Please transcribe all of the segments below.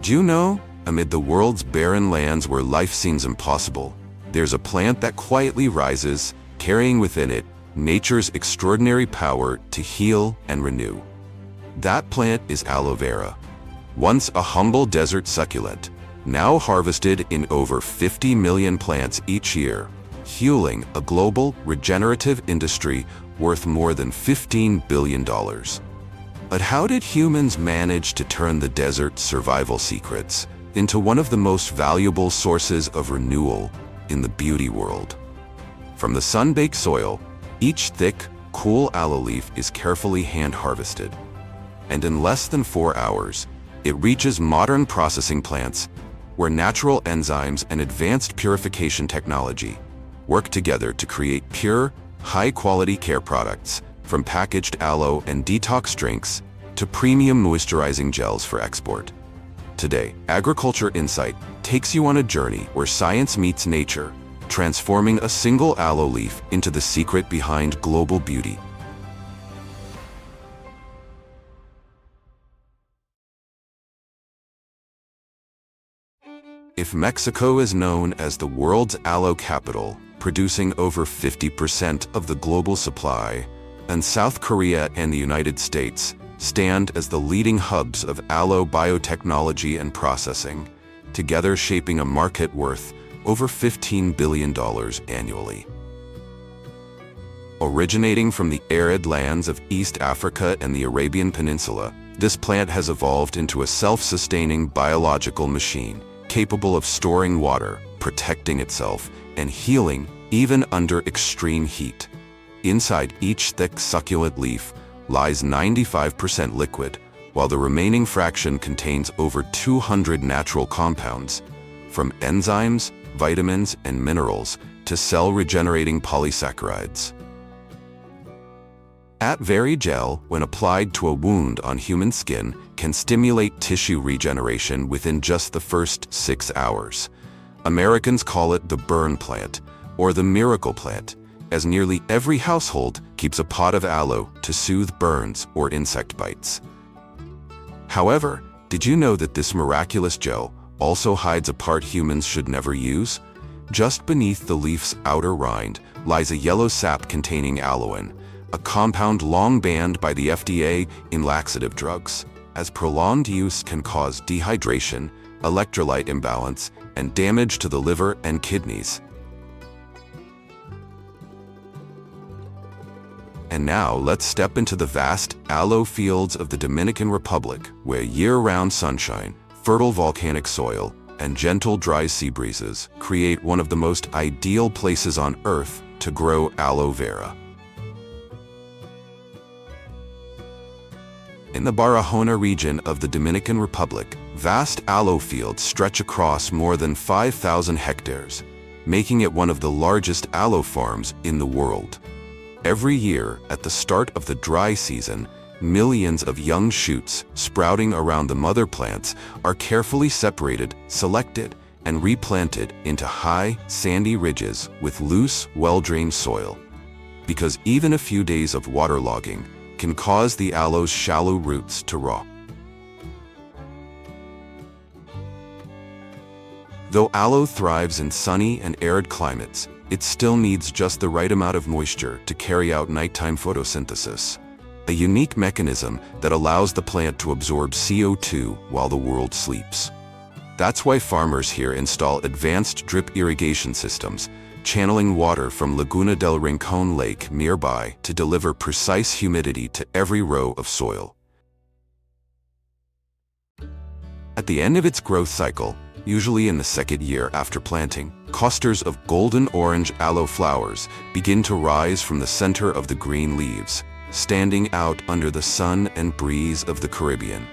Do you know, amid the world's barren lands where life seems impossible, there's a plant that quietly rises, carrying within it nature's extraordinary power to heal and renew. That plant is aloe vera. Once a humble desert succulent, now harvested in over 50 million plants each year, fueling a global regenerative industry worth more than $15 billion. But how did humans manage to turn the desert's survival secrets into one of the most valuable sources of renewal in the beauty world? From the sun-baked soil, each thick, cool aloe leaf is carefully hand-harvested. And in less than 4 hours, it reaches modern processing plants where natural enzymes and advanced purification technology work together to create pure, high-quality care products, from packaged aloe and detox drinks to premium moisturizing gels for export. Today, Agriculture Insight takes you on a journey where science meets nature, transforming a single aloe leaf into the secret behind global beauty. If Mexico is known as the world's aloe capital, producing over 50% of the global supply, and South Korea and the United States stand as the leading hubs of aloe biotechnology and processing, together shaping a market worth over $15 billion annually. Originating from the arid lands of East Africa and the Arabian Peninsula, this plant has evolved into a self-sustaining biological machine, capable of storing water, protecting itself, and healing even under extreme heat. Inside each thick succulent leaf lies 95% liquid, while the remaining fraction contains over 200 natural compounds, from enzymes, vitamins, and minerals to cell-regenerating polysaccharides. Aloe Vera gel, when applied to a wound on human skin, can stimulate tissue regeneration within just the first 6 hours. Americans call it the burn plant, or the miracle plant, as nearly every household keeps a pot of aloe to soothe burns or insect bites. However, did you know that this miraculous gel also hides a part humans should never use? Just beneath the leaf's outer rind lies a yellow sap containing aloin, a compound long banned by the FDA in laxative drugs, as prolonged use can cause dehydration, electrolyte imbalance, and damage to the liver and kidneys. And now let's step into the vast aloe fields of the Dominican Republic, where year-round sunshine, fertile volcanic soil, and gentle dry sea breezes create one of the most ideal places on Earth to grow aloe vera. In the Barahona region of the Dominican Republic, vast aloe fields stretch across more than 5,000 hectares, making it one of the largest aloe farms in the world. Every year, at the start of the dry season, millions of young shoots sprouting around the mother plants are carefully separated, selected, and replanted into high, sandy ridges with loose, well-drained soil. Because even a few days of waterlogging can cause the aloe's shallow roots to rot. Though aloe thrives in sunny and arid climates, it still needs just the right amount of moisture to carry out nighttime photosynthesis, a unique mechanism that allows the plant to absorb CO2 while the world sleeps. That's why farmers here install advanced drip irrigation systems, channeling water from Laguna del Rincón Lake nearby to deliver precise humidity to every row of soil. At the end of its growth cycle, usually in the second year after planting, clusters of golden-orange aloe flowers begin to rise from the center of the green leaves, standing out under the sun and breeze of the Caribbean.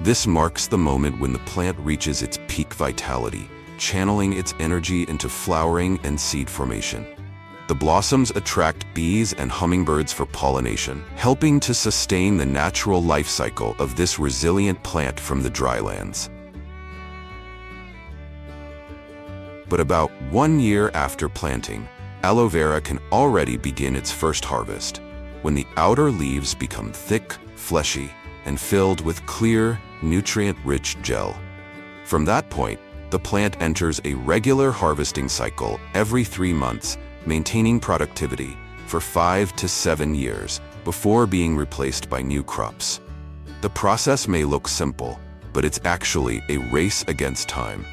This marks the moment when the plant reaches its peak vitality, channeling its energy into flowering and seed formation. The blossoms attract bees and hummingbirds for pollination, helping to sustain the natural life cycle of this resilient plant from the drylands. But about 1 year after planting, aloe vera can already begin its first harvest, when the outer leaves become thick, fleshy, and filled with clear, nutrient-rich gel. From that point, the plant enters a regular harvesting cycle every 3 months, maintaining productivity for 5 to 7 years before being replaced by new crops. The process may look simple, but it's actually a race against time.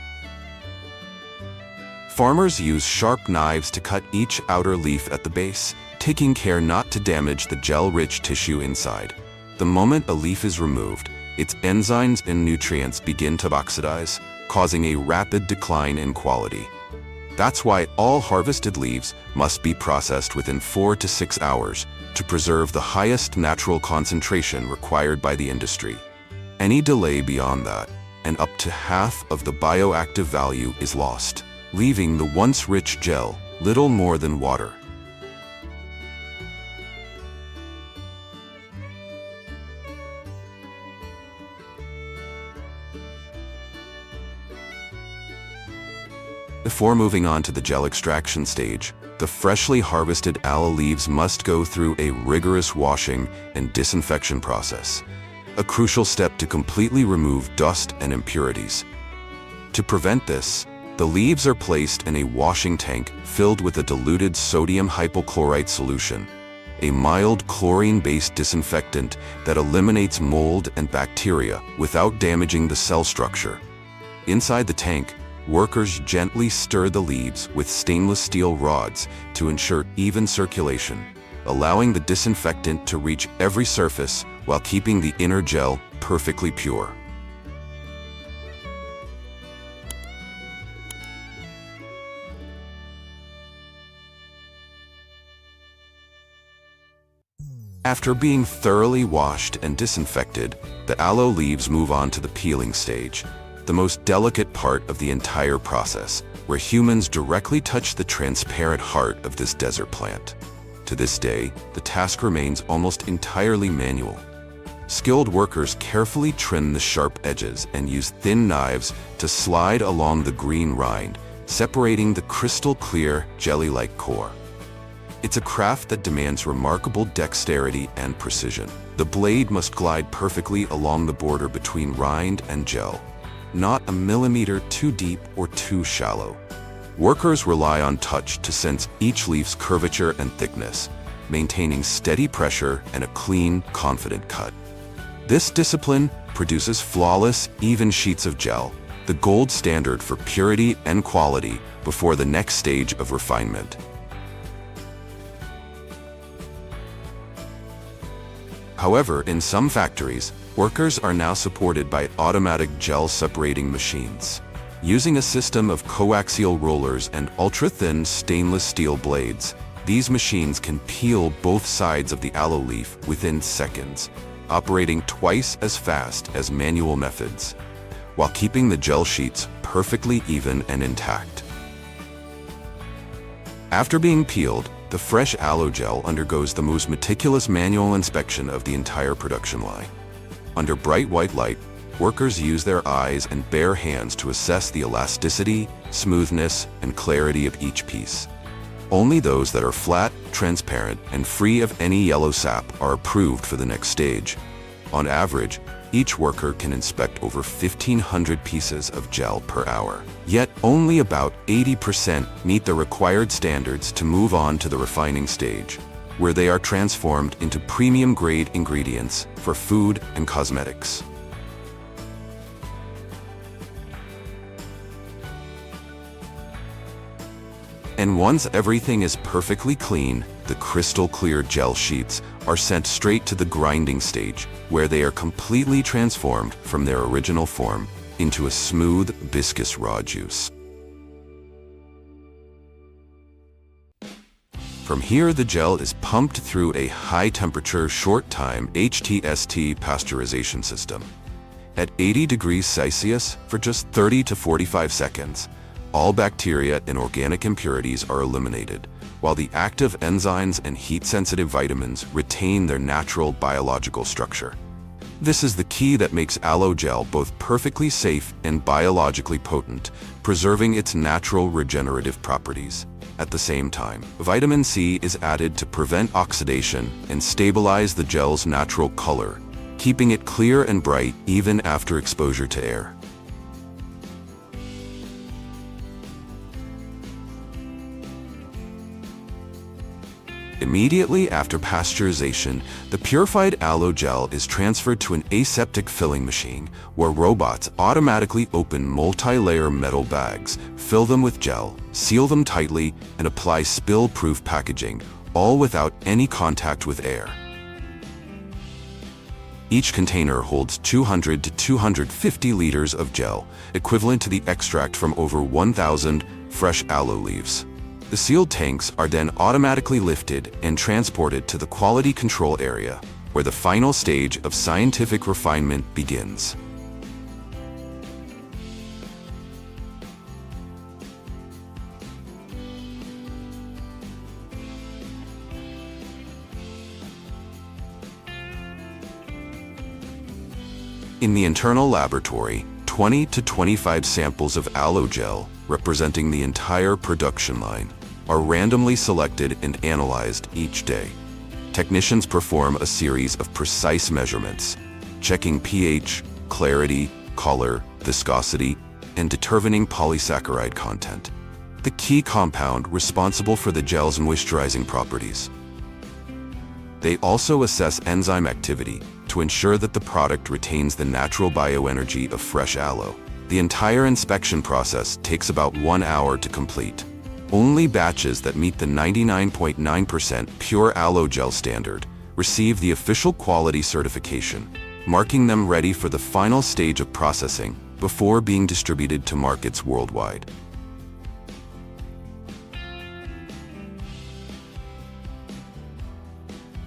Farmers use sharp knives to cut each outer leaf at the base, taking care not to damage the gel-rich tissue inside. The moment a leaf is removed, its enzymes and nutrients begin to oxidize, causing a rapid decline in quality. That's why all harvested leaves must be processed within 4 to 6 hours to preserve the highest natural concentration required by the industry. Any delay beyond that, and up to half of the bioactive value is lost, leaving the once rich gel little more than water. Before moving on to the gel extraction stage, the freshly harvested aloe leaves must go through a rigorous washing and disinfection process, a crucial step to completely remove dust and impurities. To prevent this, the leaves are placed in a washing tank filled with a diluted sodium hypochlorite solution, a mild chlorine-based disinfectant that eliminates mold and bacteria without damaging the cell structure. Inside the tank, workers gently stir the leaves with stainless steel rods to ensure even circulation, allowing the disinfectant to reach every surface while keeping the inner gel perfectly pure. After being thoroughly washed and disinfected, the aloe leaves move on to the peeling stage, the most delicate part of the entire process, where humans directly touch the transparent heart of this desert plant. To this day, the task remains almost entirely manual. Skilled workers carefully trim the sharp edges and use thin knives to slide along the green rind, separating the crystal-clear, jelly-like core. It's a craft that demands remarkable dexterity and precision. The blade must glide perfectly along the border between rind and gel, not a millimeter too deep or too shallow. Workers rely on touch to sense each leaf's curvature and thickness, maintaining steady pressure and a clean, confident cut. This discipline produces flawless, even sheets of gel, the gold standard for purity and quality before the next stage of refinement. However, in some factories, workers are now supported by automatic gel separating machines. Using a system of coaxial rollers and ultra-thin stainless steel blades, these machines can peel both sides of the aloe leaf within seconds, operating twice as fast as manual methods, while keeping the gel sheets perfectly even and intact. After being peeled, the fresh aloe gel undergoes the most meticulous manual inspection of the entire production line. Under bright white light, workers use their eyes and bare hands to assess the elasticity, smoothness, and clarity of each piece. Only those that are flat, transparent, and free of any yellow sap are approved for the next stage. On average, each worker can inspect over 1,500 pieces of gel per hour. Yet, only about 80% meet the required standards to move on to the refining stage, where they are transformed into premium-grade ingredients for food and cosmetics. And once everything is perfectly clean, the crystal-clear gel sheets are sent straight to the grinding stage, where they are completely transformed from their original form into a smooth, viscous raw juice. From here, the gel is pumped through a high-temperature, short-time HTST pasteurization system. At 80 degrees Celsius for just 30 to 45 seconds, all bacteria and organic impurities are eliminated, while the active enzymes and heat-sensitive vitamins retain their natural biological structure. This is the key that makes aloe gel both perfectly safe and biologically potent, preserving its natural regenerative properties. At the same time, vitamin C is added to prevent oxidation and stabilize the gel's natural color, keeping it clear and bright even after exposure to air. Immediately after pasteurization, the purified aloe gel is transferred to an aseptic filling machine, where robots automatically open multi-layer metal bags, fill them with gel, seal them tightly, and apply spill-proof packaging, all without any contact with air. Each container holds 200 to 250 liters of gel, equivalent to the extract from over 1,000 fresh aloe leaves. The sealed tanks are then automatically lifted and transported to the quality control area, where the final stage of scientific refinement begins. In the internal laboratory, 20 to 25 samples of aloe gel, representing the entire production line, are randomly selected and analyzed each day. Technicians perform a series of precise measurements, checking pH, clarity, color, viscosity, and determining polysaccharide content, the key compound responsible for the gel's moisturizing properties. They also assess enzyme activity to ensure that the product retains the natural bioenergy of fresh aloe. The entire inspection process takes about 1 hour to complete. Only batches that meet the 99.9% pure aloe gel standard receive the official quality certification, marking them ready for the final stage of processing before being distributed to markets worldwide.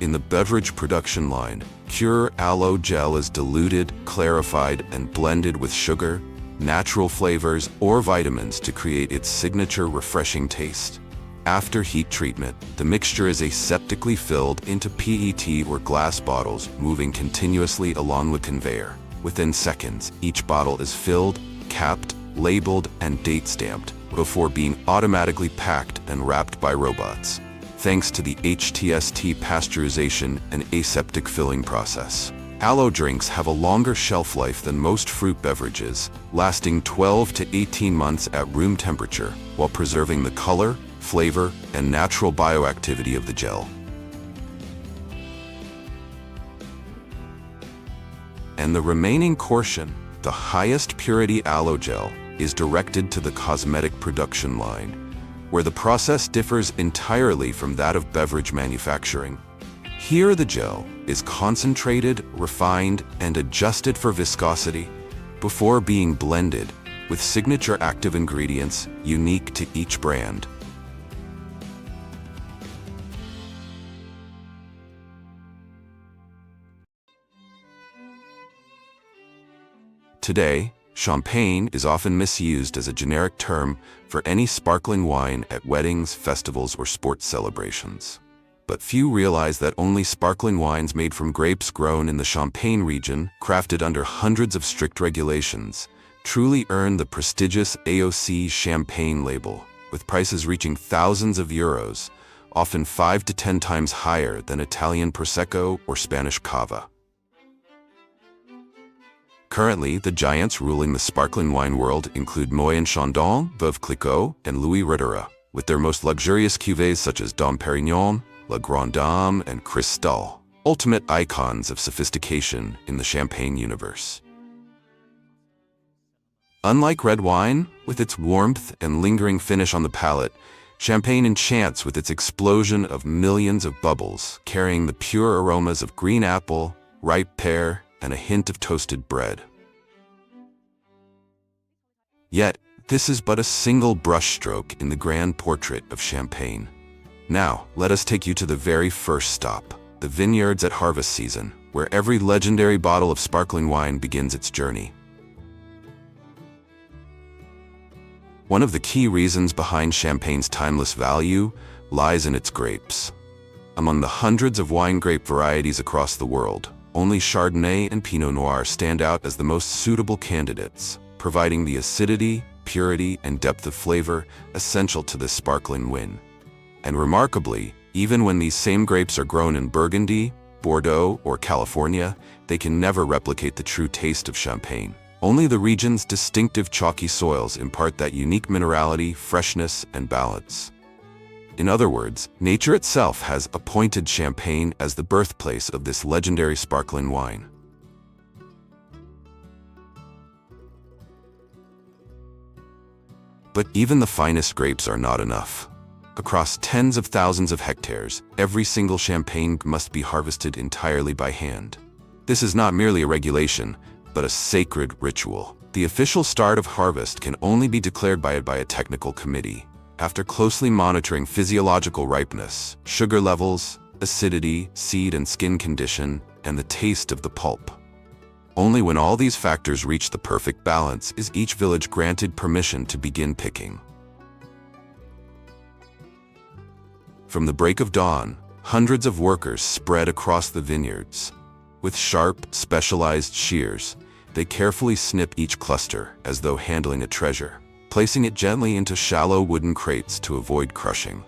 In the beverage production line, pure aloe gel is diluted, clarified, and blended with sugar, natural flavors, or vitamins to create its signature refreshing taste. After heat treatment, the mixture is aseptically filled into PET or glass bottles, moving continuously along the conveyor. Within seconds, each bottle is filled, capped, labeled, and date-stamped before being automatically packed and wrapped by robots, thanks to the HTST pasteurization and aseptic filling process. Aloe drinks have a longer shelf life than most fruit beverages, lasting 12 to 18 months at room temperature, while preserving the color, flavor, and natural bioactivity of the gel. And the remaining portion, the highest purity aloe gel, is directed to the cosmetic production line, where the process differs entirely from that of beverage manufacturing. Here the gel is concentrated, refined, and adjusted for viscosity before being blended with signature active ingredients unique to each brand. Today, champagne is often misused as a generic term for any sparkling wine at weddings, festivals, or sports celebrations. But few realize that only sparkling wines made from grapes grown in the Champagne region, crafted under hundreds of strict regulations, truly earn the prestigious AOC Champagne label, with prices reaching thousands of euros, often 5 to 10 times higher than Italian Prosecco or Spanish Cava. Currently, the giants ruling the sparkling wine world include Moët & Chandon, Veuve Clicquot, and Louis Rittera, with their most luxurious cuvées such as Dom Pérignon, La Grande Dame, and Cristal, ultimate icons of sophistication in the champagne universe. Unlike red wine, with its warmth and lingering finish on the palate, champagne enchants with its explosion of millions of bubbles, carrying the pure aromas of green apple, ripe pear, and a hint of toasted bread. Yet, this is but a single brushstroke in the grand portrait of champagne. Now, let us take you to the very first stop, the vineyards at harvest season, where every legendary bottle of sparkling wine begins its journey. One of the key reasons behind champagne's timeless value lies in its grapes. Among the hundreds of wine grape varieties across the world, only Chardonnay and Pinot Noir stand out as the most suitable candidates, providing the acidity, purity, and depth of flavor essential to this sparkling wine. And remarkably, even when these same grapes are grown in Burgundy, Bordeaux, or California, they can never replicate the true taste of champagne. Only the region's distinctive chalky soils impart that unique minerality, freshness, and balance. In other words, nature itself has appointed Champagne as the birthplace of this legendary sparkling wine. But even the finest grapes are not enough. Across tens of thousands of hectares, every single Champagne must be harvested entirely by hand. This is not merely a regulation, but a sacred ritual. The official start of harvest can only be declared by a technical committee, after closely monitoring physiological ripeness, sugar levels, acidity, seed and skin condition, and the taste of the pulp. Only when all these factors reach the perfect balance is each village granted permission to begin picking. From the break of dawn, hundreds of workers spread across the vineyards. With sharp, specialized shears, they carefully snip each cluster as though handling a treasure, placing it gently into shallow wooden crates to avoid crushing.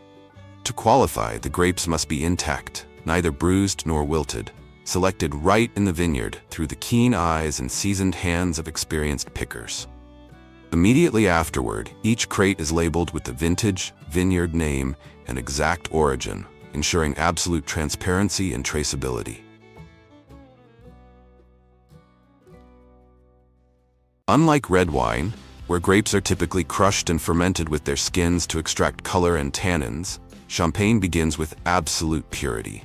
To qualify, the grapes must be intact, neither bruised nor wilted, selected right in the vineyard through the keen eyes and seasoned hands of experienced pickers. Immediately afterward, each crate is labeled with the vintage, vineyard name, and exact origin, ensuring absolute transparency and traceability. Unlike red wine, where grapes are typically crushed and fermented with their skins to extract color and tannins, Champagne begins with absolute purity.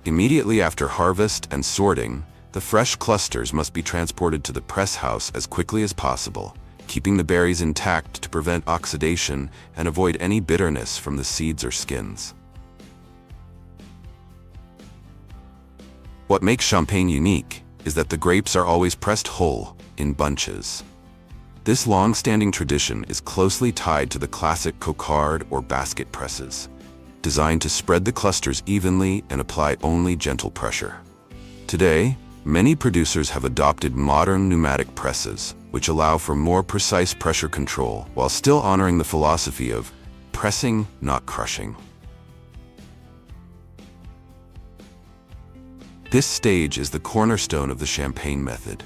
Immediately after harvest and sorting, the fresh clusters must be transported to the press house as quickly as possible, keeping the berries intact to prevent oxidation and avoid any bitterness from the seeds or skins. What makes Champagne unique is that the grapes are always pressed whole, in bunches. This long-standing tradition is closely tied to the classic cocarde or basket presses, designed to spread the clusters evenly and apply only gentle pressure. Today, many producers have adopted modern pneumatic presses, which allow for more precise pressure control while still honoring the philosophy of pressing, not crushing. This stage is the cornerstone of the Champagne method,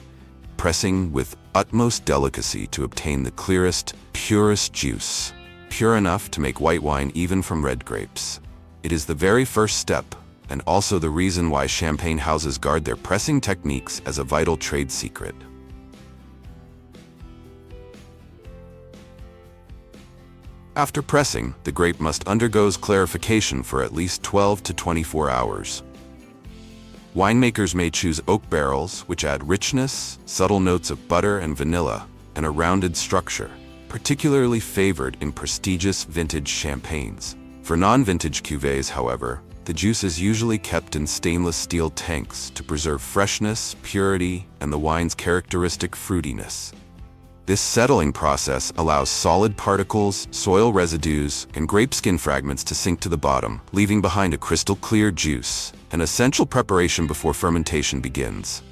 pressing with utmost delicacy to obtain the clearest, purest juice, pure enough to make white wine even from red grapes. It is the very first step, and also the reason why Champagne houses guard their pressing techniques as a vital trade secret. After pressing, the grape must undergo clarification for at least 12 to 24 hours. Winemakers may choose oak barrels, which add richness, subtle notes of butter and vanilla, and a rounded structure, particularly favored in prestigious vintage champagnes. For non-vintage cuvées, however, the juice is usually kept in stainless steel tanks to preserve freshness, purity, and the wine's characteristic fruitiness. This settling process allows solid particles, soil residues, and grape skin fragments to sink to the bottom, leaving behind a crystal-clear juice, an essential preparation before fermentation begins.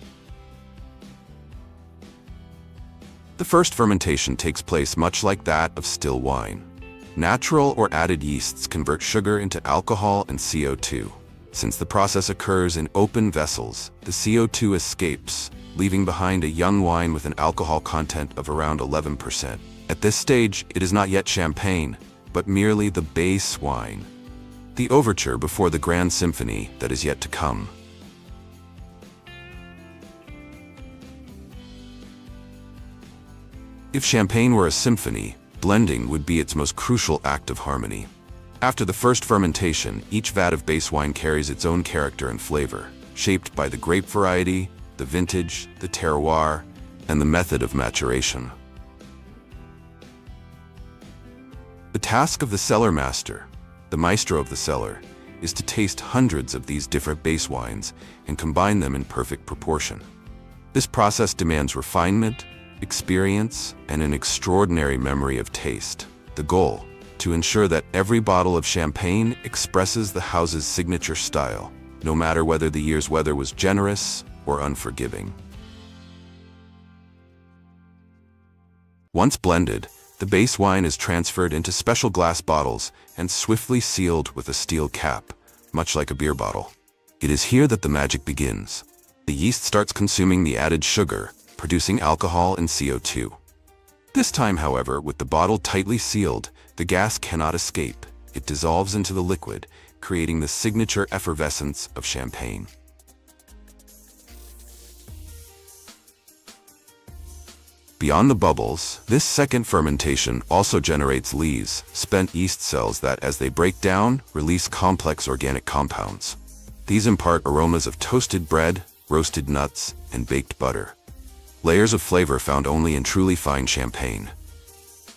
The first fermentation takes place much like that of still wine. Natural or added yeasts convert sugar into alcohol and CO2. Since the process occurs in open vessels, the CO2 escapes, leaving behind a young wine with an alcohol content of around 11%. At this stage, it is not yet champagne, but merely the base wine, the overture before the grand symphony that is yet to come. If champagne were a symphony, blending would be its most crucial act of harmony. After the first fermentation, each vat of base wine carries its own character and flavor, shaped by the grape variety, the vintage, the terroir, and the method of maturation. The task of the cellar master, the maestro of the cellar, is to taste hundreds of these different base wines and combine them in perfect proportion. This process demands refinement, experience, and an extraordinary memory of taste. The goal, to ensure that every bottle of champagne expresses the house's signature style, no matter whether the year's weather was generous or unforgiving. Once blended, the base wine is transferred into special glass bottles and swiftly sealed with a steel cap, much like a beer bottle. It is here that the magic begins. The yeast starts consuming the added sugar, producing alcohol and CO2. This time, however, with the bottle tightly sealed, the gas cannot escape, it dissolves into the liquid, creating the signature effervescence of champagne. Beyond the bubbles, this second fermentation also generates lees, spent yeast cells that, as they break down, release complex organic compounds. These impart aromas of toasted bread, roasted nuts, and baked butter. Layers of flavor found only in truly fine champagne.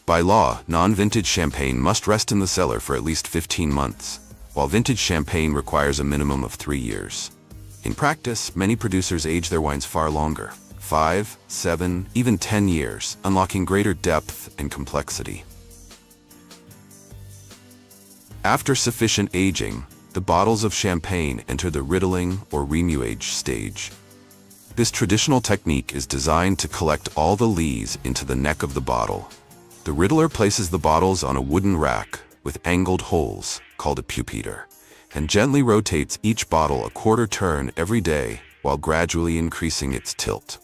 By law, non-vintage champagne must rest in the cellar for at least 15 months, while vintage champagne requires a minimum of 3 years. In practice, many producers age their wines far longer. 5, 7, even 10 years, unlocking greater depth and complexity. After sufficient aging, the bottles of champagne enter the riddling or remuage stage. This traditional technique is designed to collect all the lees into the neck of the bottle. The riddler places the bottles on a wooden rack with angled holes, called a pupitre, and gently rotates each bottle a quarter turn every day while gradually increasing its tilt.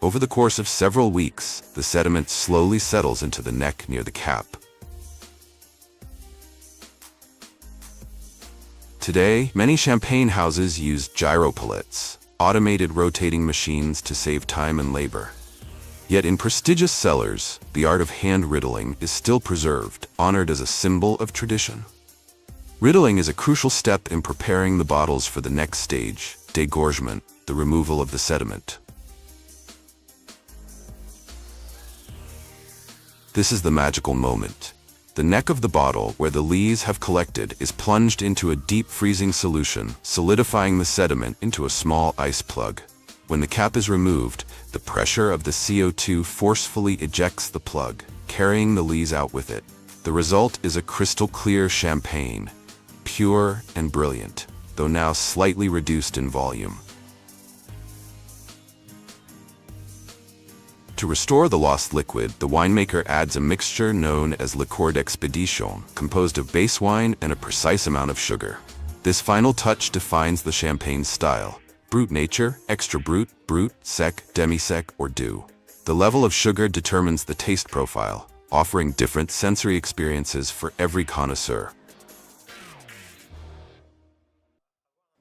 Over the course of several weeks, the sediment slowly settles into the neck near the cap. Today, many champagne houses use gyropalettes, automated rotating machines to save time and labor. Yet in prestigious cellars, the art of hand riddling is still preserved, honored as a symbol of tradition. Riddling is a crucial step in preparing the bottles for the next stage, degorgement, the removal of the sediment. This is the magical moment. The neck of the bottle, where the lees have collected, is plunged into a deep freezing solution, solidifying the sediment into a small ice plug. When the cap is removed, the pressure of the CO2 forcefully ejects the plug, carrying the lees out with it. The result is a crystal-clear champagne, pure and brilliant, though now slightly reduced in volume. To restore the lost liquid, the winemaker adds a mixture known as liqueur d'expédition, composed of base wine and a precise amount of sugar. This final touch defines the champagne's style: brut nature, extra brut, brut, sec, demi-sec, or doux. The level of sugar determines the taste profile, offering different sensory experiences for every connoisseur.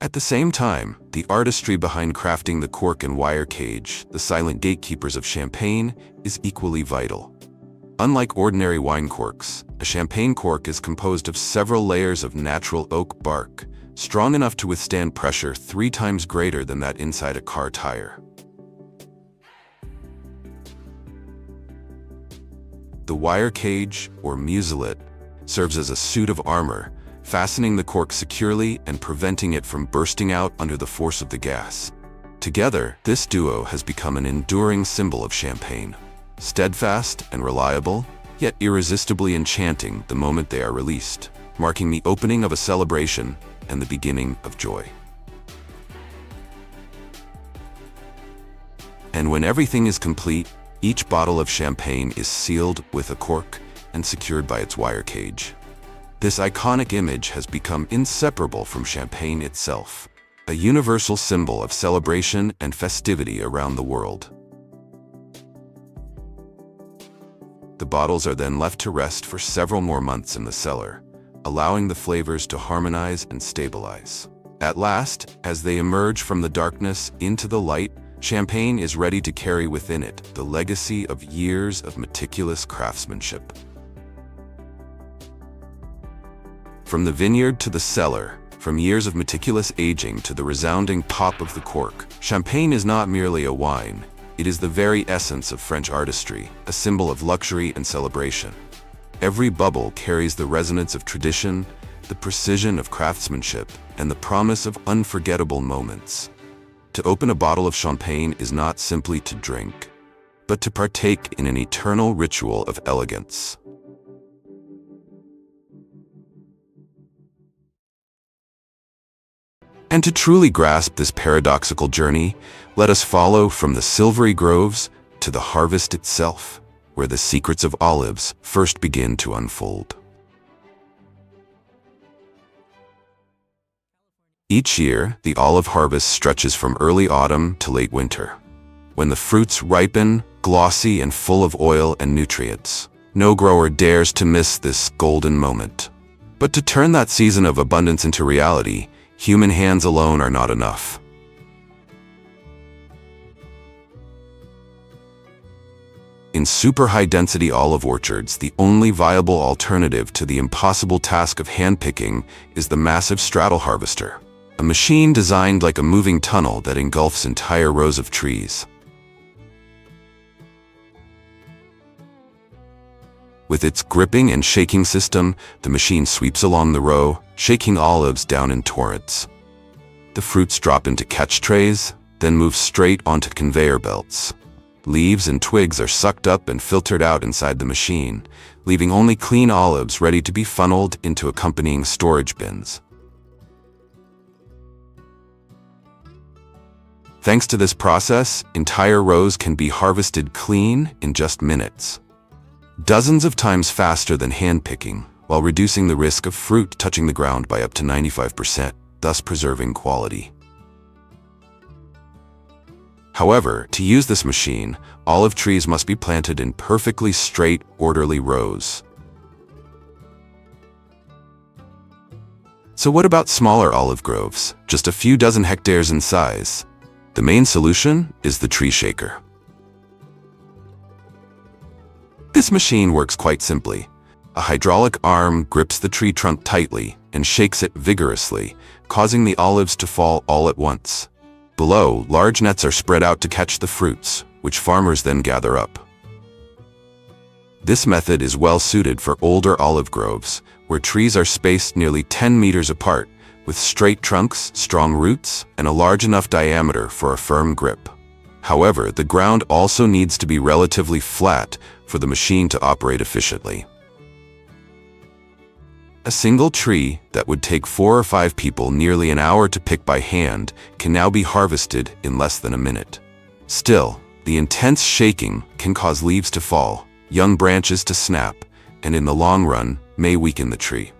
At the same time, the artistry behind crafting the cork and wire cage, the silent gatekeepers of champagne, is equally vital. Unlike ordinary wine corks, a champagne cork is composed of several layers of natural oak bark, strong enough to withstand pressure 3 times greater than that inside a car tire. The wire cage, or muselet, serves as a suit of armor, fastening the cork securely and preventing it from bursting out under the force of the gas. Together, this duo has become an enduring symbol of champagne. Steadfast and reliable, yet irresistibly enchanting the moment they are released, marking the opening of a celebration and the beginning of joy. And when everything is complete, each bottle of champagne is sealed with a cork and secured by its wire cage. This iconic image has become inseparable from champagne itself, a universal symbol of celebration and festivity around the world. The bottles are then left to rest for several more months in the cellar, allowing the flavors to harmonize and stabilize. At last, as they emerge from the darkness into the light, champagne is ready to carry within it the legacy of years of meticulous craftsmanship. From the vineyard to the cellar, from years of meticulous aging to the resounding pop of the cork, champagne is not merely a wine. It is the very essence of French artistry, a symbol of luxury and celebration. Every bubble carries the resonance of tradition, the precision of craftsmanship, and the promise of unforgettable moments. To open a bottle of champagne is not simply to drink, but to partake in an eternal ritual of elegance. And to truly grasp this paradoxical journey, let us follow from the silvery groves to the harvest itself, where the secrets of olives first begin to unfold. Each year, the olive harvest stretches from early autumn to late winter. When the fruits ripen, glossy and full of oil and nutrients, no grower dares to miss this golden moment. But to turn that season of abundance into reality, human hands alone are not enough. In super high-density olive orchards, the only viable alternative to the impossible task of hand-picking is the massive straddle harvester, a machine designed like a moving tunnel that engulfs entire rows of trees. With its gripping and shaking system, the machine sweeps along the row, shaking olives down in torrents. The fruits drop into catch trays, then move straight onto conveyor belts. Leaves and twigs are sucked up and filtered out inside the machine, leaving only clean olives ready to be funneled into accompanying storage bins. Thanks to this process, entire rows can be harvested clean in just minutes. Dozens of times faster than hand-picking, while reducing the risk of fruit touching the ground by up to 95%, thus preserving quality. However, to use this machine, olive trees must be planted in perfectly straight, orderly rows. So what about smaller olive groves, just a few dozen hectares in size? The main solution is the tree shaker. This machine works quite simply. A hydraulic arm grips the tree trunk tightly and shakes it vigorously, causing the olives to fall all at once. Below, large nets are spread out to catch the fruits, which farmers then gather up. This method is well suited for older olive groves, where trees are spaced nearly 10 meters apart, with straight trunks, strong roots, and a large enough diameter for a firm grip. However, the ground also needs to be relatively flat for the machine to operate efficiently. A single tree that would take 4 or 5 people nearly an hour to pick by hand can now be harvested in less than a minute. Still, the intense shaking can cause leaves to fall, young branches to snap, and in the long run, may weaken the tree.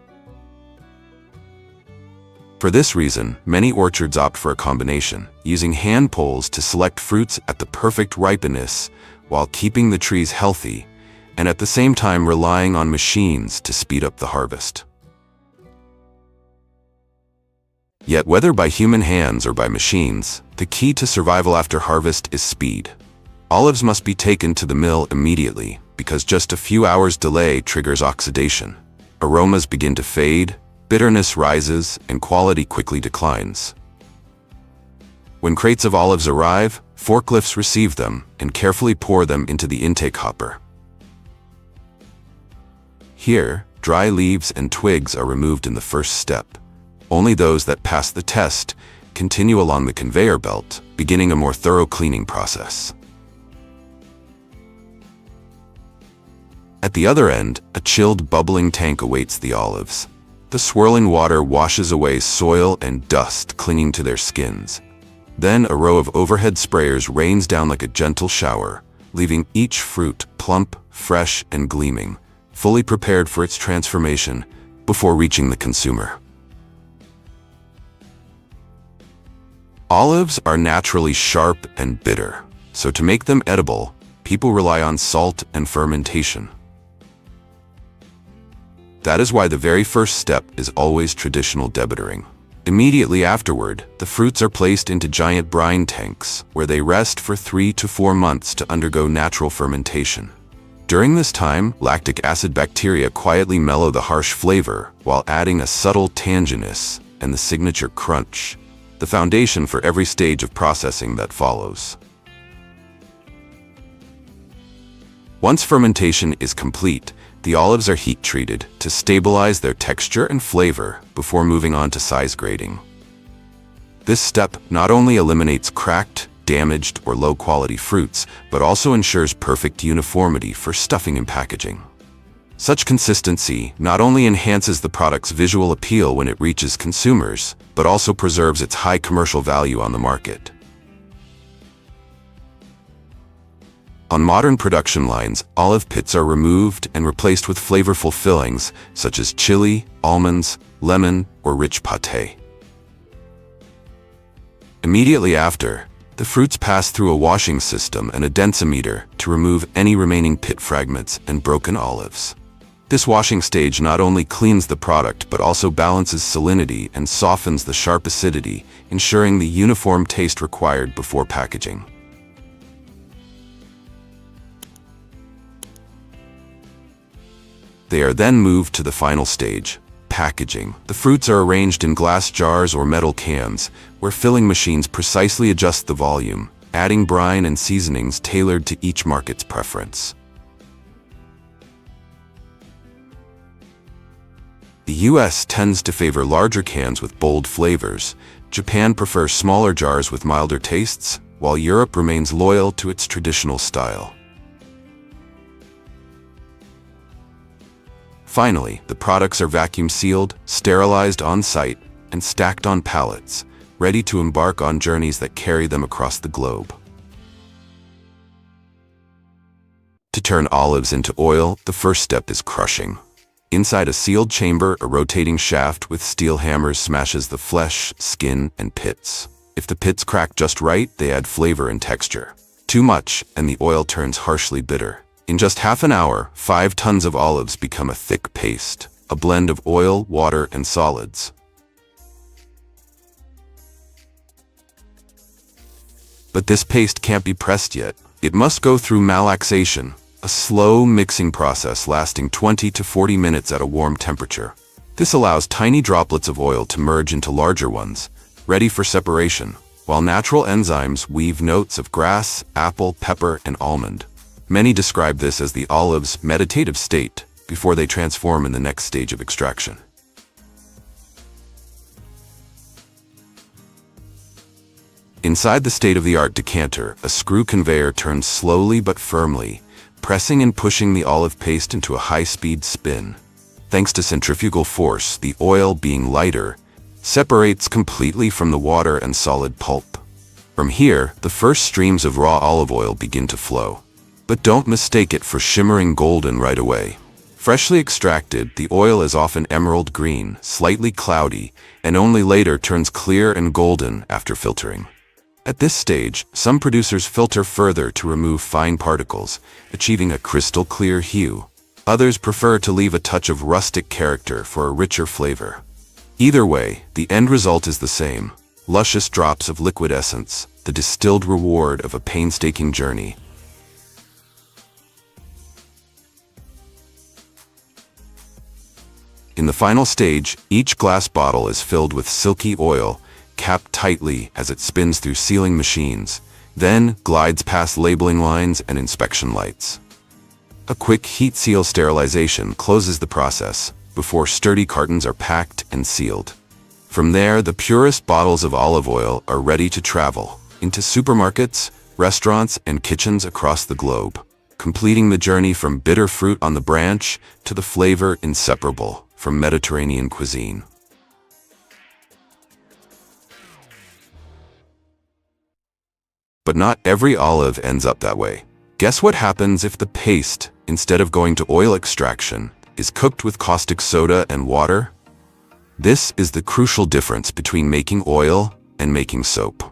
For this reason, many orchards opt for a combination, using hand poles to select fruits at the perfect ripeness while keeping the trees healthy, and at the same time relying on machines to speed up the harvest. Yet whether by human hands or by machines, the key to survival after harvest is speed. Olives must be taken to the mill immediately, because just a few hours' delay triggers oxidation. Aromas begin to fade, bitterness rises, and quality quickly declines. When crates of olives arrive, forklifts receive them and carefully pour them into the intake hopper. Here, dry leaves and twigs are removed in the first step. Only those that pass the test continue along the conveyor belt, beginning a more thorough cleaning process. At the other end, a chilled, bubbling tank awaits the olives. The swirling water washes away soil and dust clinging to their skins. Then a row of overhead sprayers rains down like a gentle shower, leaving each fruit plump, fresh, and gleaming, fully prepared for its transformation before reaching the consumer. Olives are naturally sharp and bitter, so to make them edible, people rely on salt and fermentation. That is why the very first step is always traditional debitoring. Immediately afterward, the fruits are placed into giant brine tanks, where they rest for 3 to 4 months to undergo natural fermentation. During this time, lactic acid bacteria quietly mellow the harsh flavor, while adding a subtle tanginess and the signature crunch, the foundation for every stage of processing that follows. Once fermentation is complete, the olives are heat-treated to stabilize their texture and flavor before moving on to size grading. This step not only eliminates cracked, damaged, or low-quality fruits, but also ensures perfect uniformity for stuffing and packaging. Such consistency not only enhances the product's visual appeal when it reaches consumers, but also preserves its high commercial value on the market. On modern production lines, olive pits are removed and replaced with flavorful fillings such as chili, almonds, lemon, or rich pâté. Immediately after, the fruits pass through a washing system and a densimeter to remove any remaining pit fragments and broken olives. This washing stage not only cleans the product but also balances salinity and softens the sharp acidity, ensuring the uniform taste required before packaging. They are then moved to the final stage, packaging. The fruits are arranged in glass jars or metal cans, where filling machines precisely adjust the volume, adding brine and seasonings tailored to each market's preference. The US tends to favor larger cans with bold flavors. Japan prefers smaller jars with milder tastes, while Europe remains loyal to its traditional style. Finally, the products are vacuum sealed, sterilized on-site, and stacked on pallets, ready to embark on journeys that carry them across the globe. To turn olives into oil, the first step is crushing. Inside a sealed chamber, a rotating shaft with steel hammers smashes the flesh, skin, and pits. If the pits crack just right, they add flavor and texture. Too much, and the oil turns harshly bitter. In just half an hour, 5 tons of olives become a thick paste, a blend of oil, water, and solids. But this paste can't be pressed yet. It must go through malaxation, a slow mixing process lasting 20 to 40 minutes at a warm temperature. This allows tiny droplets of oil to merge into larger ones, ready for separation, while natural enzymes weave notes of grass, apple, pepper, and almond. Many describe this as the olive's meditative state before they transform in the next stage of extraction. Inside the state-of-the-art decanter, a screw conveyor turns slowly but firmly, pressing and pushing the olive paste into a high-speed spin. Thanks to centrifugal force, the oil, being lighter, separates completely from the water and solid pulp. From here, the first streams of raw olive oil begin to flow. But don't mistake it for shimmering golden right away. Freshly extracted, the oil is often emerald green, slightly cloudy, and only later turns clear and golden after filtering. At this stage, some producers filter further to remove fine particles, achieving a crystal clear hue. Others prefer to leave a touch of rustic character for a richer flavor. Either way, the end result is the same: luscious drops of liquid essence, the distilled reward of a painstaking journey. In the final stage, each glass bottle is filled with silky oil, capped tightly as it spins through sealing machines, then glides past labeling lines and inspection lights. A quick heat seal sterilization closes the process before sturdy cartons are packed and sealed. From there, the purest bottles of olive oil are ready to travel into supermarkets, restaurants, and kitchens across the globe, completing the journey from bitter fruit on the branch to the flavor inseparable from Mediterranean cuisine. But not every olive ends up that way. Guess what happens if the paste, instead of going to oil extraction, is cooked with caustic soda and water? This is the crucial difference between making oil and making soap.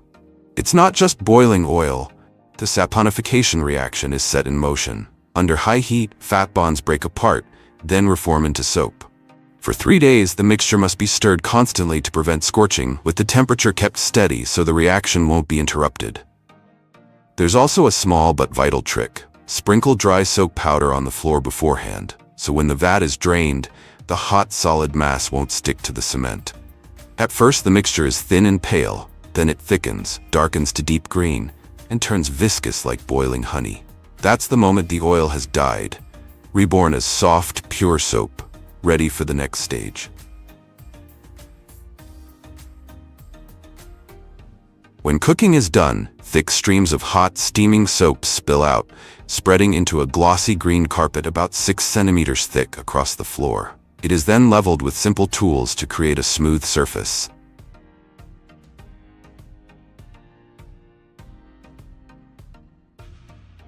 It's not just boiling oil. The saponification reaction is set in motion. Under high heat, fat bonds break apart, then reform into soap. For 3 days, the mixture must be stirred constantly to prevent scorching, with the temperature kept steady so the reaction won't be interrupted. There's also a small but vital trick. Sprinkle dry soap powder on the floor beforehand, so when the vat is drained, the hot solid mass won't stick to the cement. At first, the mixture is thin and pale, then it thickens, darkens to deep green, and turns viscous like boiling honey. That's the moment the oil has died, reborn as soft, pure soap, ready for the next stage. When cooking is done, thick streams of hot, steaming soap spill out, spreading into a glossy green carpet about 6 centimeters thick across the floor. It is then leveled with simple tools to create a smooth surface.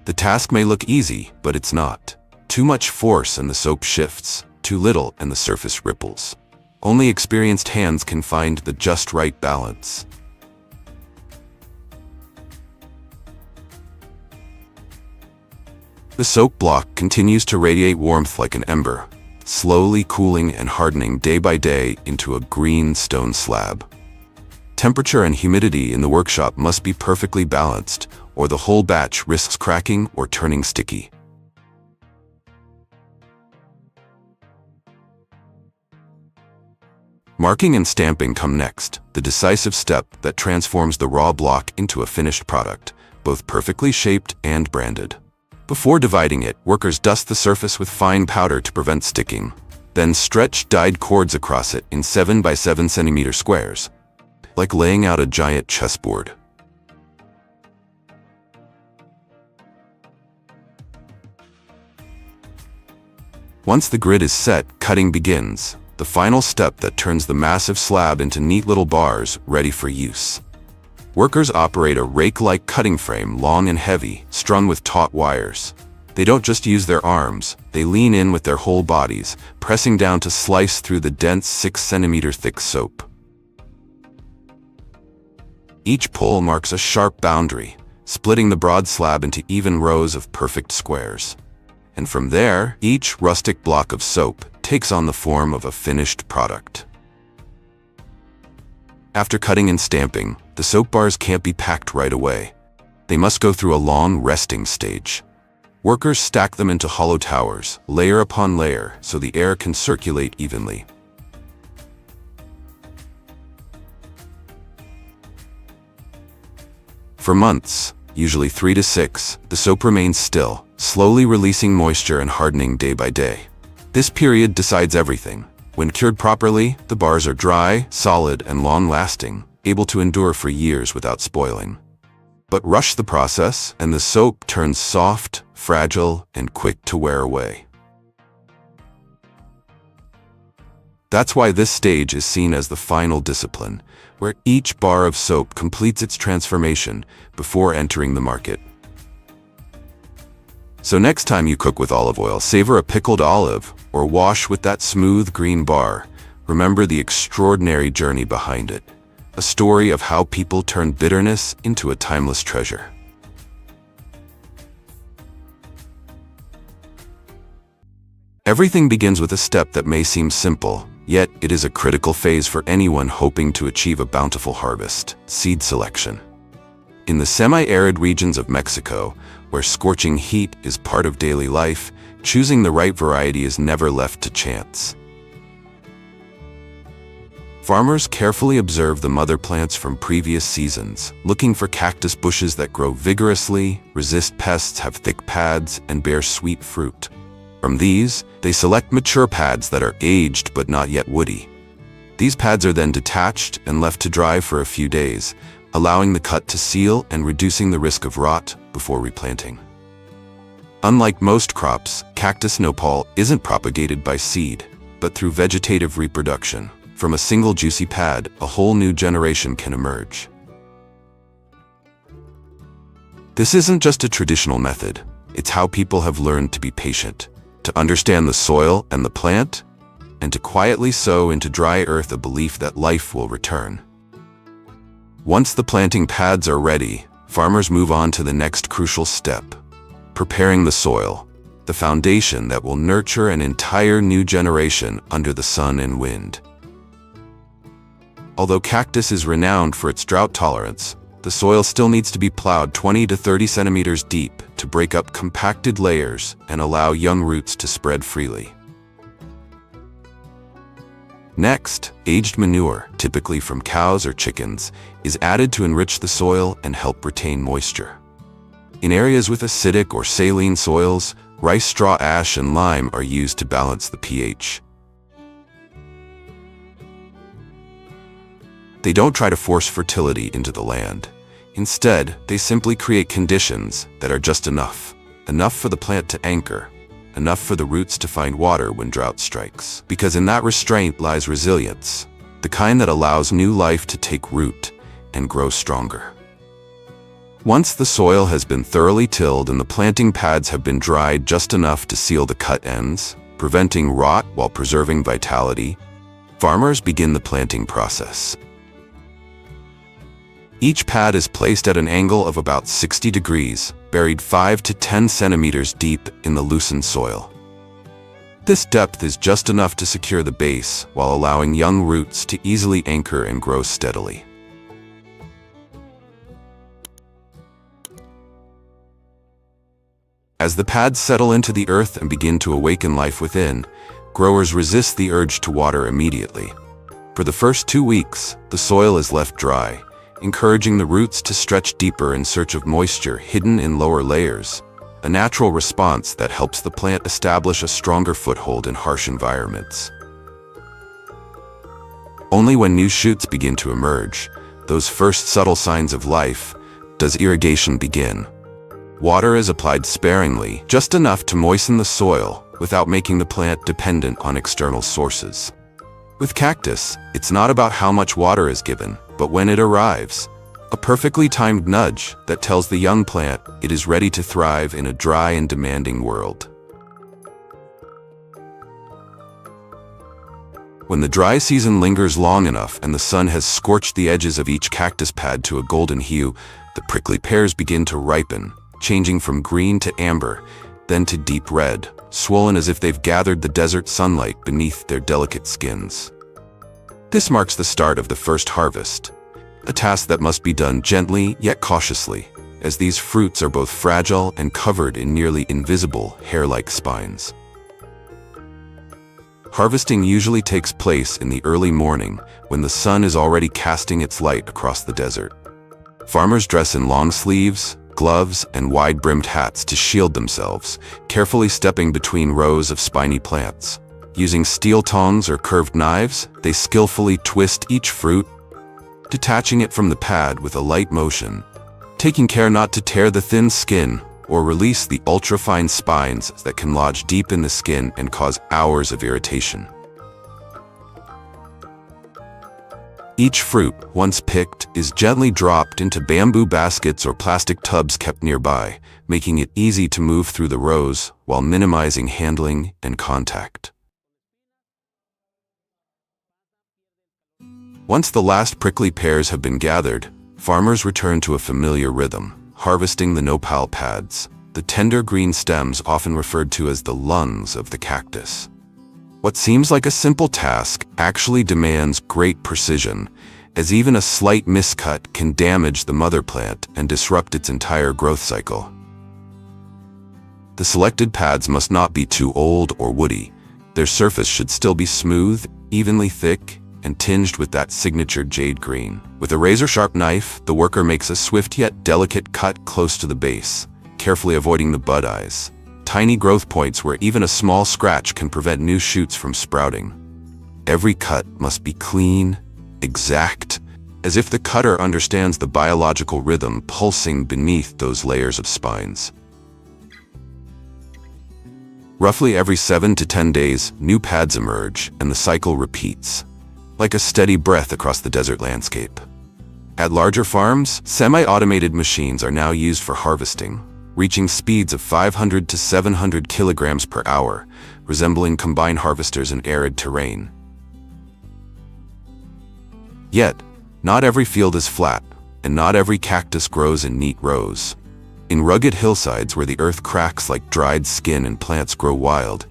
The task may look easy, but it's not. Too much force and the soap shifts. Too little and the surface ripples. Only experienced hands can find the just right balance. The soap block continues to radiate warmth like an ember, slowly cooling and hardening day by day into a green stone slab. Temperature and humidity in the workshop must be perfectly balanced, or the whole batch risks cracking or turning sticky. Marking and stamping come next, the decisive step that transforms the raw block into a finished product, both perfectly shaped and branded. Before dividing it, workers dust the surface with fine powder to prevent sticking, then stretch dyed cords across it in 7 by 7 centimeter squares, like laying out a giant chessboard. Once the grid is set, cutting begins, the final step that turns the massive slab into neat little bars ready for use. Workers operate a rake-like cutting frame, long and heavy, strung with taut wires. They don't just use their arms, they lean in with their whole bodies, pressing down to slice through the dense 6 centimeter thick soap. Each pull marks a sharp boundary, splitting the broad slab into even rows of perfect squares. And from there, each rustic block of soap takes on the form of a finished product. After cutting and stamping, the soap bars can't be packed right away. They must go through a long resting stage. Workers stack them into hollow towers, layer upon layer, so the air can circulate evenly. For months, usually 3 to 6, the soap remains still, slowly releasing moisture and hardening day by day. This period decides everything. When cured properly, the bars are dry, solid, and long-lasting, able to endure for years without spoiling. But rush the process, and the soap turns soft, fragile, and quick to wear away. That's why this stage is seen as the final discipline, where each bar of soap completes its transformation before entering the market. So next time you cook with olive oil, savor a pickled olive, or wash with that smooth green bar, remember the extraordinary journey behind it, a story of how people turn bitterness into a timeless treasure. Everything begins with a step that may seem simple, yet it is a critical phase for anyone hoping to achieve a bountiful harvest: seed selection. In the semi-arid regions of Mexico, where scorching heat is part of daily life, choosing the right variety is never left to chance. Farmers carefully observe the mother plants from previous seasons, looking for cactus bushes that grow vigorously, resist pests, have thick pads, and bear sweet fruit. From these, they select mature pads that are aged but not yet woody. These pads are then detached and left to dry for a few days, allowing the cut to seal and reducing the risk of rot before replanting. Unlike most crops, cactus nopal isn't propagated by seed, but through vegetative reproduction. From a single juicy pad, a whole new generation can emerge. This isn't just a traditional method, it's how people have learned to be patient, to understand the soil and the plant, and to quietly sow into dry earth a belief that life will return. Once the planting pads are ready, farmers move on to the next crucial step: preparing the soil, the foundation that will nurture an entire new generation under the sun and wind. Although cactus is renowned for its drought tolerance, the soil still needs to be plowed 20 to 30 centimeters deep to break up compacted layers and allow young roots to spread freely. Next, aged manure, typically from cows or chickens, is added to enrich the soil and help retain moisture. In areas with acidic or saline soils, rice straw ash and lime are used to balance the pH. They don't try to force fertility into the land. Instead, they simply create conditions that are just enough for the plant to anchor, enough for the roots to find water when drought strikes. Because in that restraint lies resilience, the kind that allows new life to take root and grow stronger. Once the soil has been thoroughly tilled and the planting pads have been dried just enough to seal the cut ends, preventing rot while preserving vitality, farmers begin the planting process. Each pad is placed at an angle of about 60 degrees, buried 5 to 10 centimeters deep in the loosened soil. This depth is just enough to secure the base while allowing young roots to easily anchor and grow steadily. As the pads settle into the earth and begin to awaken life within, growers resist the urge to water immediately. For the first 2 weeks, the soil is left dry, encouraging the roots to stretch deeper in search of moisture hidden in lower layers, a natural response that helps the plant establish a stronger foothold in harsh environments. Only when new shoots begin to emerge, those first subtle signs of life, does irrigation begin. Water is applied sparingly, just enough to moisten the soil without making the plant dependent on external sources. With cactus, it's not about how much water is given, but when it arrives, a perfectly timed nudge that tells the young plant it is ready to thrive in a dry and demanding world. When the dry season lingers long enough and the sun has scorched the edges of each cactus pad to a golden hue, the prickly pears begin to ripen, changing from green to amber, then to deep red, swollen as if they've gathered the desert sunlight beneath their delicate skins. This marks the start of the first harvest, a task that must be done gently yet cautiously, as these fruits are both fragile and covered in nearly invisible hair-like spines. Harvesting usually takes place in the early morning when the sun is already casting its light across the desert. Farmers dress in long sleeves, gloves, and wide-brimmed hats to shield themselves, carefully stepping between rows of spiny plants. Using steel tongs or curved knives, they skillfully twist each fruit, detaching it from the pad with a light motion, taking care not to tear the thin skin or release the ultra-fine spines that can lodge deep in the skin and cause hours of irritation. Each fruit, once picked, is gently dropped into bamboo baskets or plastic tubs kept nearby, making it easy to move through the rows while minimizing handling and contact. Once the last prickly pears have been gathered, farmers return to a familiar rhythm, harvesting the nopal pads, the tender green stems often referred to as the lungs of the cactus. What seems like a simple task actually demands great precision, as even a slight miscut can damage the mother plant and disrupt its entire growth cycle. The selected pads must not be too old or woody. Their surface should still be smooth, evenly thick, and tinged with that signature jade green. With a razor-sharp knife, the worker makes a swift yet delicate cut close to the base, carefully avoiding the bud eyes. Tiny growth points where even a small scratch can prevent new shoots from sprouting. Every cut must be clean, exact, as if the cutter understands the biological rhythm pulsing beneath those layers of spines. Roughly every 7 to 10 days, new pads emerge, and the cycle repeats, like a steady breath across the desert landscape. At larger farms, semi-automated machines are now used for harvesting, reaching speeds of 500 to 700 kilograms per hour, resembling combine harvesters in arid terrain. Yet, not every field is flat, and not every cactus grows in neat rows. In rugged hillsides where the earth cracks like dried skin and plants grow wild,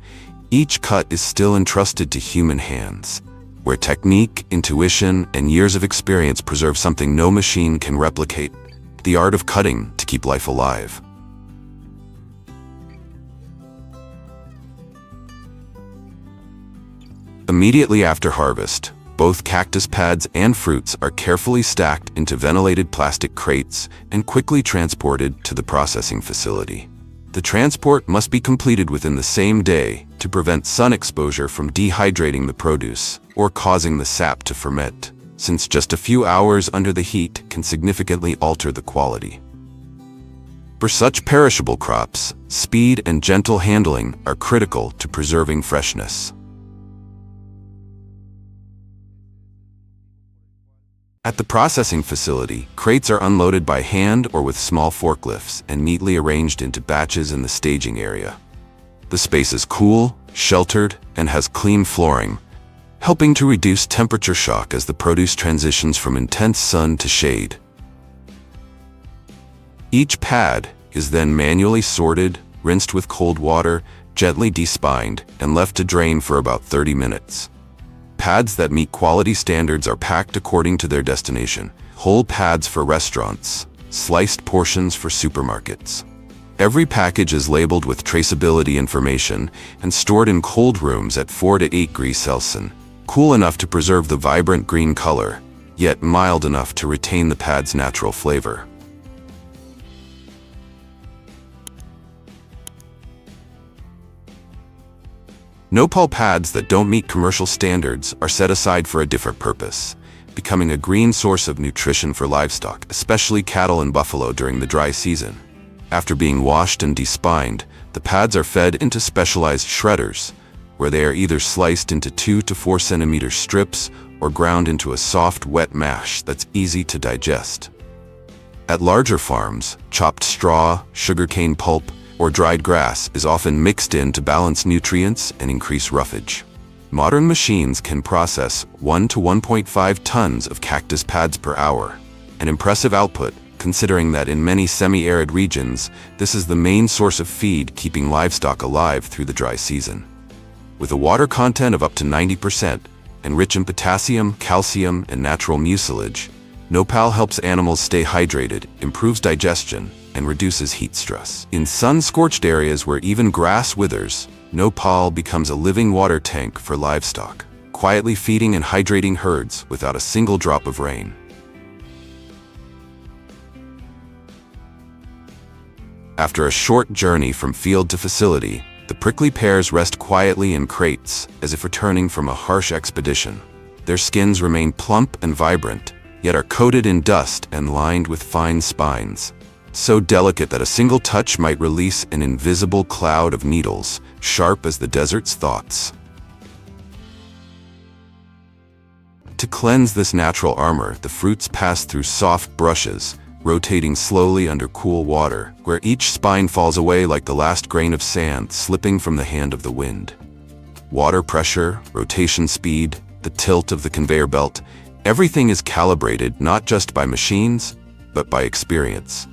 each cut is still entrusted to human hands, where technique, intuition, and years of experience preserve something no machine can replicate: the art of cutting to keep life alive. Immediately after harvest, both cactus pads and fruits are carefully stacked into ventilated plastic crates and quickly transported to the processing facility. The transport must be completed within the same day to prevent sun exposure from dehydrating the produce or causing the sap to ferment, since just a few hours under the heat can significantly alter the quality. For such perishable crops, speed and gentle handling are critical to preserving freshness. At the processing facility, crates are unloaded by hand or with small forklifts and neatly arranged into batches in the staging area. The space is cool, sheltered, and has clean flooring, helping to reduce temperature shock as the produce transitions from intense sun to shade. Each pad is then manually sorted, rinsed with cold water, gently despined, and left to drain for about 30 minutes. Pads that meet quality standards are packed according to their destination. Whole pads for restaurants, sliced portions for supermarkets. Every package is labeled with traceability information and stored in cold rooms at 4 to 8 degrees Celsius, cool enough to preserve the vibrant green color, yet mild enough to retain the pad's natural flavor. No-pull pads that don't meet commercial standards are set aside for a different purpose, becoming a green source of nutrition for livestock, especially cattle and buffalo during the dry season. After being washed and despined, the pads are fed into specialized shredders, where they are either sliced into 2 to 4 centimeter strips or ground into a soft, wet mash that's easy to digest. At larger farms, chopped straw, sugarcane pulp, or dried grass is often mixed in to balance nutrients and increase roughage. Modern machines can process 1 to 1.5 tons of cactus pads per hour, an impressive output considering that in many semi-arid regions, this is the main source of feed keeping livestock alive through the dry season. With a water content of up to 90% and rich in potassium, calcium, and natural mucilage, no-pull helps animals stay hydrated, improves digestion, and reduces heat stress. In sun-scorched areas where even grass withers, no-pull becomes a living water tank for livestock, quietly feeding and hydrating herds without a single drop of rain. After a short journey from field to facility, the prickly pears rest quietly in crates, as if returning from a harsh expedition. Their skins remain plump and vibrant, yet are coated in dust and lined with fine spines, so delicate that a single touch might release an invisible cloud of needles, sharp as the desert's thoughts. To cleanse this natural armor, the fruits pass through soft brushes, rotating slowly under cool water, where each spine falls away like the last grain of sand slipping from the hand of the wind. Water pressure, rotation speed, the tilt of the conveyor belt, everything is calibrated not just by machines, but by experience.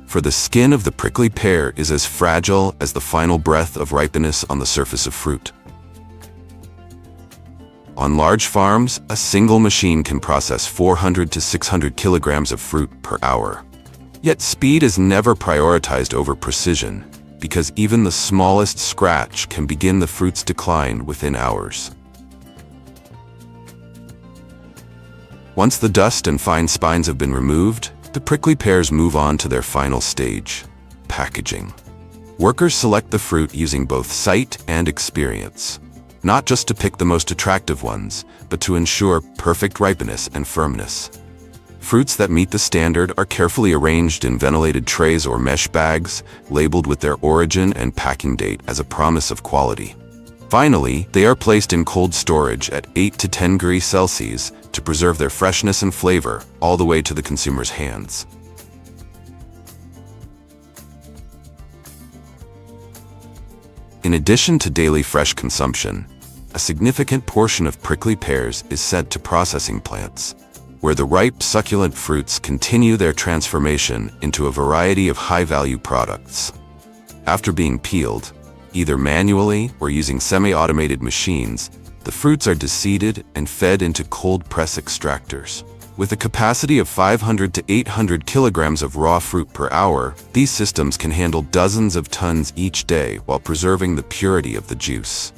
For the skin of the prickly pear is as fragile as the final breath of ripeness on the surface of fruit. On large farms, a single machine can process 400 to 600 kilograms of fruit per hour. Yet speed is never prioritized over precision, because even the smallest scratch can begin the fruit's decline within hours. Once the dust and fine spines have been removed, the prickly pears move on to their final stage, packaging. Workers select the fruit using both sight and experience, not just to pick the most attractive ones, but to ensure perfect ripeness and firmness. Fruits that meet the standard are carefully arranged in ventilated trays or mesh bags, labeled with their origin and packing date as a promise of quality. Finally, they are placed in cold storage at 8 to 10 degrees Celsius to preserve their freshness and flavor all the way to the consumer's hands. In addition to daily fresh consumption, a significant portion of prickly pears is sent to processing plants, where the ripe, succulent fruits continue their transformation into a variety of high-value products. After being peeled, either manually or using semi-automated machines, the fruits are deseeded and fed into cold press extractors. With a capacity of 500 to 800 kilograms of raw fruit per hour, these systems can handle dozens of tons each day while preserving the purity of the juice.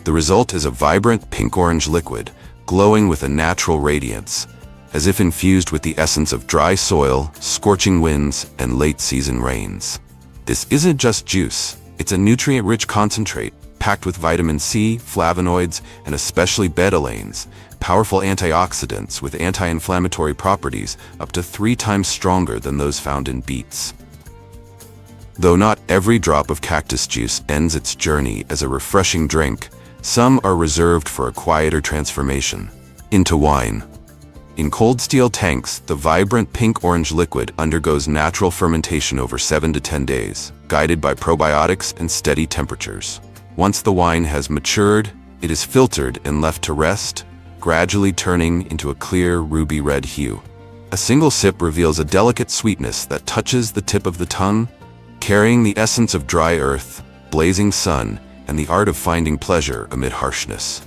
The result is a vibrant pink-orange liquid, glowing with a natural radiance, as if infused with the essence of dry soil, scorching winds, and late-season rains. This isn't just juice, it's a nutrient-rich concentrate, packed with vitamin C, flavonoids, and especially betalains, powerful antioxidants with anti-inflammatory properties up to 3 times stronger than those found in beets. Though not every drop of cactus juice ends its journey as a refreshing drink, some are reserved for a quieter transformation into wine. In cold steel tanks, the vibrant pink-orange liquid undergoes natural fermentation over 7 to 10 days, guided by probiotics and steady temperatures. Once the wine has matured, it is filtered and left to rest, gradually turning into a clear ruby red hue. A single sip reveals a delicate sweetness that touches the tip of the tongue, carrying the essence of dry earth, blazing sun, and the art of finding pleasure amid harshness.